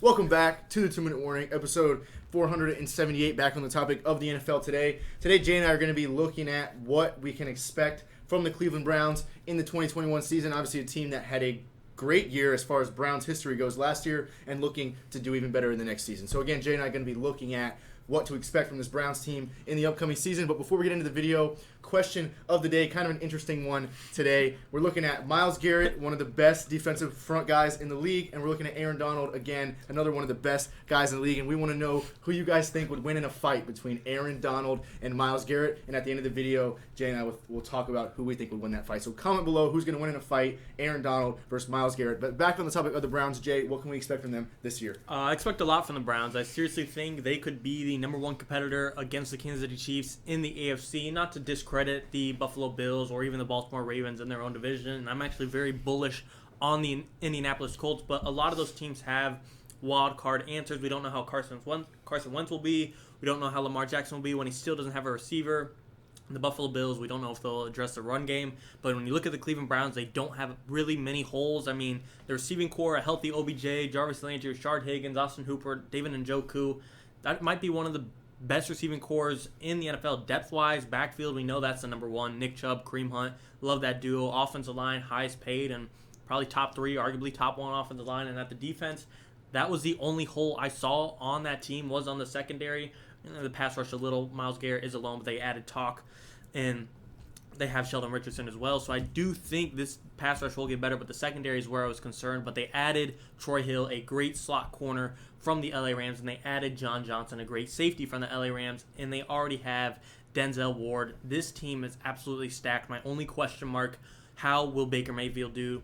Welcome back to the 2-Minute Warning, episode 478, back on the topic of the NFL today. Today, Jay and I are going to be looking at what we can expect from the Cleveland Browns in the 2021 season. Obviously, a team that had a great year as far as Browns history goes last year and looking to do even better in the next season. So again, Jay and I are going to be looking at what to expect from this Browns team in the upcoming season. But before we get into the video, question of the day, kind of an interesting one today. We're looking at Myles Garett, one of the best defensive front guys in the league, and we're looking at Aaron Donald, again, another one of the best guys in the league. And we want to know who you guys think would win in a fight between Aaron Donald and Myles Garett. And at the end of the video, Jay and I will talk about who we think would win that fight. So comment below who's going to win in a fight, Aaron Donald versus Myles Garett. But back on the topic of the Browns, Jay, what can we expect from them this year? I expect a lot from the Browns. I seriously think they could be the number one competitor against the Kansas City Chiefs in the AFC. Not to discredit the Buffalo Bills or even the Baltimore Ravens in their own division. And I'm actually very bullish on the Indianapolis Colts, but a lot of those teams have wild card answers. We don't know how Carson Wentz will be. We don't know how Lamar Jackson will be when he still doesn't have a receiver. The Buffalo Bills, we don't know if they'll address the run game. But when you look at the Cleveland Browns, they don't have really many holes. I mean, the receiving core, a healthy OBJ, Jarvis Landry, Rashard Higgins, Austin Hooper, David Njoku. That might be one of the best receiving cores in the NFL depth-wise. Backfield, we know that's the number one. Nick Chubb, Kareem Hunt, love that duo. Offensive line, highest paid, and probably top three, arguably top one offensive line. And at the defense, that was the only hole I saw on that team was on the secondary. The pass rush a little. Myles Garett is alone, but they added talk, and they have Sheldon Richardson as well. So I do think this pass rush will get better, but the secondary is where I was concerned. But they added Troy Hill, a great slot corner from the LA Rams, and they added John Johnson, a great safety from the LA Rams, and they already have Denzel Ward. This team is absolutely stacked. My only question mark, how will Baker Mayfield do?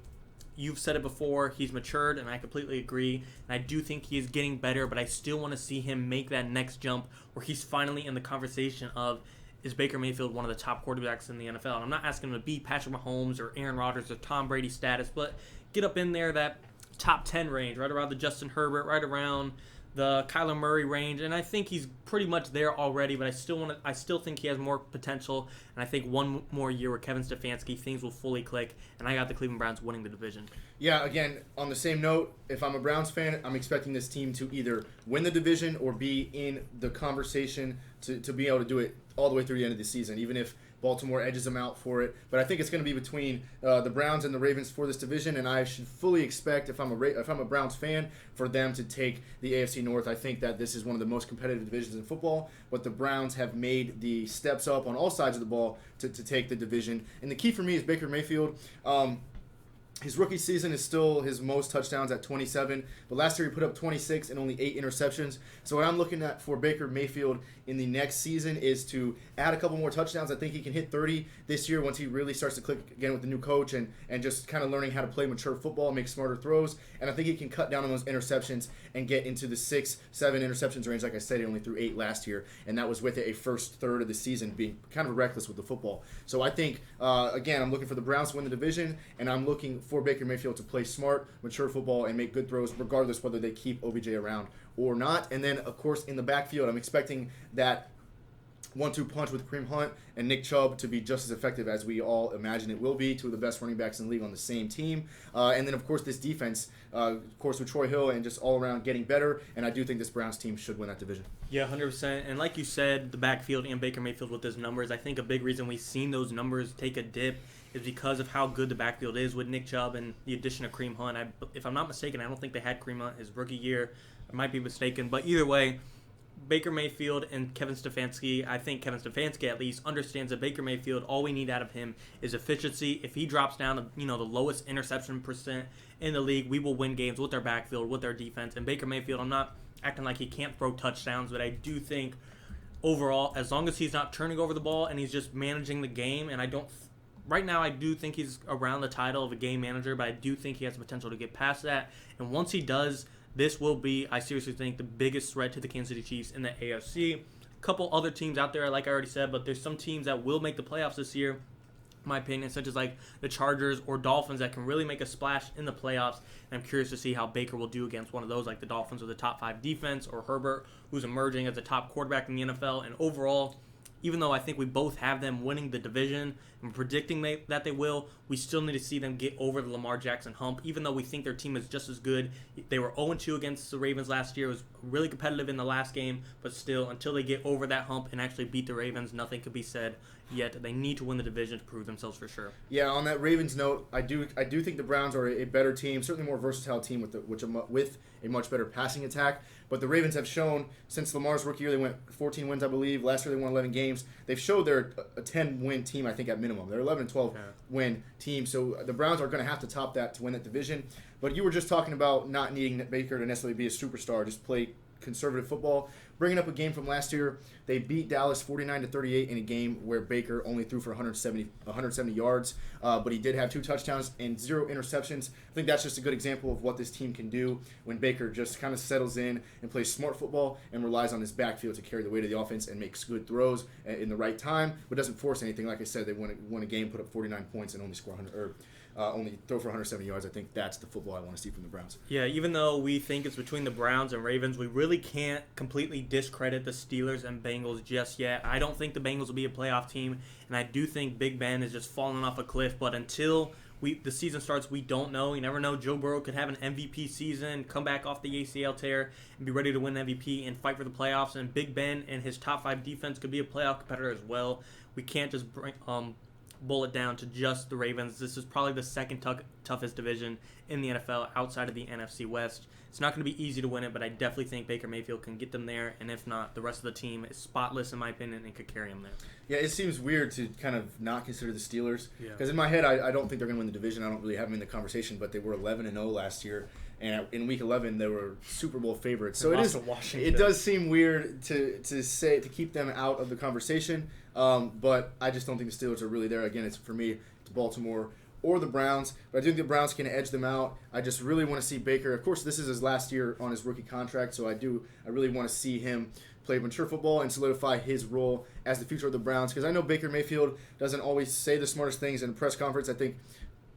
You've said it before, he's matured, and I completely agree. And I do think he is getting better, but I still want to see him make that next jump where he's finally in the conversation of, is Baker Mayfield one of the top quarterbacks in the NFL? And I'm not asking him to be Patrick Mahomes or Aaron Rodgers or Tom Brady status, but get up in there that top 10 range, right around the Justin Herbert, right around the Kyler Murray range, and I think he's pretty much there already, but I still think he has more potential, and I think one more year with Kevin Stefanski, things will fully click, and I got the Cleveland Browns winning the division. Yeah, again, on the same note, if I'm a Browns fan, I'm expecting this team to either win the division or be in the conversation to be able to do it all the way through the end of the season, even if Baltimore edges them out for it. But I think it's going to be between the Browns and the Ravens for this division, and I should fully expect, if I'm a Browns fan, for them to take the AFC North. I think that this is one of the most competitive divisions in football, but the Browns have made the steps up on all sides of the ball to take the division. And the key for me is Baker Mayfield. His rookie season is still his most touchdowns at 27, but last year he put up 26 and only 8 interceptions. So what I'm looking at for Baker Mayfield in the next season is to add a couple more touchdowns. I think he can hit 30 this year once he really starts to click again with the new coach and just kind of learning how to play mature football and make smarter throws. And I think he can cut down on those interceptions and get into the 6-7 interceptions range. Like I said, he only threw 8 last year, and that was with a first third of the season being kind of reckless with the football. So I think, again, I'm looking for the Browns to win the division, and I'm looking for Baker Mayfield to play smart, mature football and make good throws regardless whether they keep OBJ around or not. And then, of course, in the backfield, I'm expecting that 1-2 punch with Kareem Hunt and Nick Chubb to be just as effective as we all imagine it will be, two of the best running backs in the league on the same team. And then, of course, this defense, of course, with Troy Hill and just all around getting better. And I do think this Browns team should win that division. Yeah, 100%. And like you said, the backfield and Baker Mayfield with his numbers, I think a big reason we've seen those numbers take a dip is because of how good the backfield is with Nick Chubb and the addition of Kareem Hunt. If I'm not mistaken, I don't think they had Kareem Hunt his rookie year. I might be mistaken. But either way, Baker Mayfield and Kevin Stefanski, I think Kevin Stefanski at least understands that Baker Mayfield, all we need out of him is efficiency. If he drops down to the lowest interception percent in the league, we will win games with our backfield, with our defense. And Baker Mayfield, I'm not acting like he can't throw touchdowns, but I do think overall, as long as he's not turning over the ball and he's just managing the game, and right now, I do think he's around the title of a game manager, but I do think he has the potential to get past that. And once he does, this will be, I seriously think, the biggest threat to the Kansas City Chiefs in the AFC. A couple other teams out there, like I already said, but there's some teams that will make the playoffs this year, in my opinion, such as like the Chargers or Dolphins that can really make a splash in the playoffs. And I'm curious to see how Baker will do against one of those, like the Dolphins with a top 5 defense, or Herbert, who's emerging as a top quarterback in the NFL. And overall, even though I think we both have them winning the division and predicting that they will, we still need to see them get over the Lamar Jackson hump. Even though we think their team is just as good, they were 0-2 against the Ravens last year. It was really competitive in the last game, but still, until they get over that hump and actually beat the Ravens, nothing could be said yet. They need to win the division to prove themselves for sure. Yeah, on that Ravens note, I do think the Browns are a better team, certainly more versatile team with a much better passing attack. But the Ravens have shown since Lamar's rookie year, they went 14 wins, I believe. Last year they won 11 games. They've showed they're a 10-win team, I think, at minimum. They're 11 and 12 win team. So the Browns are going to have to top that to win that division. But you were just talking about not needing Baker to necessarily be a superstar, just play conservative football. Bringing up a game from last year, they beat Dallas 49-38 in a game where Baker only threw for 170 yards, but he did have 2 touchdowns and 0 interceptions. I think that's just a good example of what this team can do when Baker just kind of settles in and plays smart football and relies on his backfield to carry the weight of the offense and makes good throws in the right time, but doesn't force anything. Like I said, they won a game, put up 49 points, and only score 100 or only throw for 170 yards. I think that's the football I want to see from the Browns. Yeah, even though we think it's between the Browns and Ravens, we really can't completely discredit the Steelers and Bengals just yet. I don't think the Bengals will be a playoff team, and I do think Big Ben is just falling off a cliff. But until the season starts, we don't know. You never know. Joe Burrow could have an MVP season, come back off the ACL tear, and be ready to win MVP and fight for the playoffs. And Big Ben and his top 5 defense could be a playoff competitor as well. We can't just boil it down to just the Ravens. This is probably the second toughest division in the NFL outside of the NFC West. It's not going to be easy to win it, but I definitely think Baker Mayfield can get them there, and if not, the rest of the team is spotless in my opinion and could carry them there. Yeah, it seems weird to kind of not consider the Steelers because in my head I don't think they're going to win the division. I don't really have them in the conversation, but they were 11-0 last year, and in Week 11 they were Super Bowl favorites. So it does seem weird to keep them out of the conversation. But I just don't think the Steelers are really there. Again, it's Baltimore or the Browns. But I think the Browns can edge them out. I just really want to see Baker. Of course, this is his last year on his rookie contract, so I really want to see him play mature football and solidify his role as the future of the Browns. Because I know Baker Mayfield doesn't always say the smartest things in a press conference. I think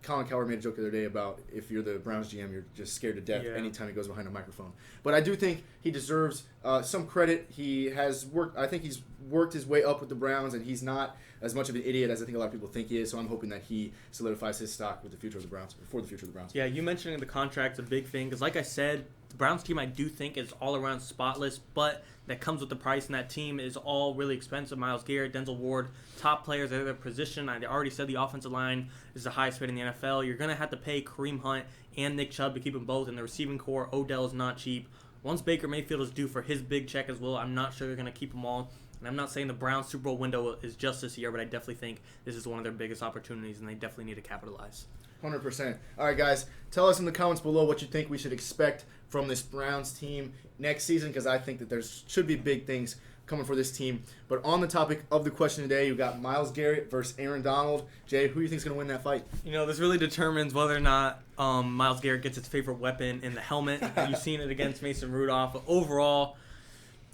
Colin Cowherd made a joke the other day about if you're the Browns GM, you're just scared to death anytime he goes behind a microphone. But I do think he deserves some credit. He has worked. I think he's worked his way up with the Browns, and he's not as much of an idiot as I think a lot of people think he is. So I'm hoping that he solidifies his stock with the future of the Browns, for the future of the Browns. Yeah, you mentioning the contract's a big thing because, like I said, the Browns team I do think is all around spotless, but that comes with the price, and that team is all really expensive. Myles Garett, Denzel Ward, top players at their position. I already said the offensive line is the highest paid in the NFL. You're going to have to pay Kareem Hunt and Nick Chubb to keep them both in the receiving core. Odell is not cheap. Once Baker Mayfield is due for his big check as well, I'm not sure they're going to keep them all. And I'm not saying the Browns Super Bowl window is just this year, but I definitely think this is one of their biggest opportunities, and they definitely need to capitalize. 100%. All right, guys, tell us in the comments below what you think we should expect from this Browns team next season, because I think that there should be big things coming for this team. But on the topic of the question today, you got Myles Garett versus Aaron Donald. Jay, who do you think is going to win that fight? You know, this really determines whether or not Myles Garett gets his favorite weapon in the helmet. You've seen it against Mason Rudolph. But overall,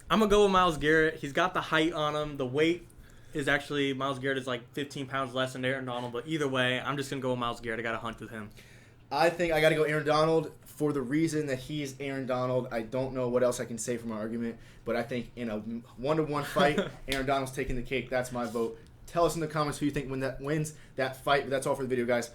I'm going to go with Myles Garett. He's got the height on him. The weight is actually, Myles Garett is like 15 pounds less than Aaron Donald. But either way, I'm just going to go with Myles Garett. I got a hunch with him. I think I got to go Aaron Donald for the reason that he's Aaron Donald. I don't know what else I can say for my argument, but I think in a 1-to-1 fight, Aaron Donald's taking the cake. That's my vote. Tell us in the comments who you think wins that fight. But that's all for the video, guys.